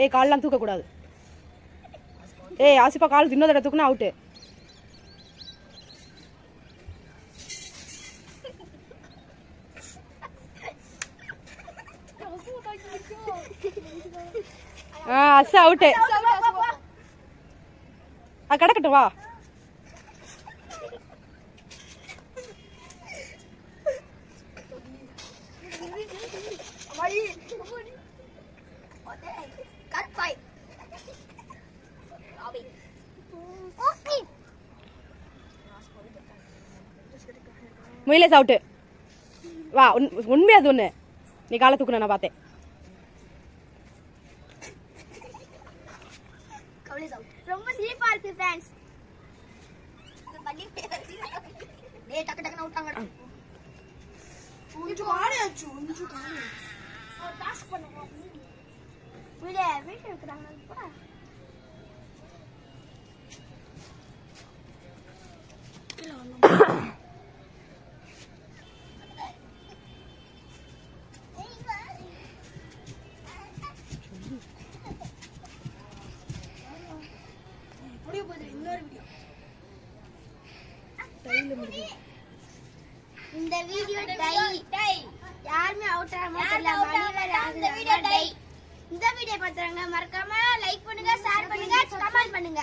ஏய் கால்லாம் தூக்க கூடாது. ஏய் ஆசிஃபா கால் இன்னொரு தடவை தூக்குனா அவுட். As out. கடக்கட்டும் வா. முயலேஸ் அவுட். வா உண்மையா அது ஒண்ணு. நீ காலை தூக்குன நான் பார்த்தேன். ரொம்ப சிரிப்பா இருக்கு फ्रेंड्स. டேய் டக்கு டக்கு அவுட்டாங்க. கொஞ்சம் ஆடியாச்சு கொஞ்சம் காணி. ஒரு டாஸ்க் பண்ணுங்க. வீடியோ எடுக்கறாங்க போடா. இந்த வீடியோ டை யாருமே அவுட் ஆக மாட்டாங்க. இந்த வீடியோ டை. இந்த வீடியோ பார்த்தவங்க மறக்காம லைக் பண்ணுங்க, ஷேர் பண்ணுங்க, கமெண்ட் பண்ணுங்க.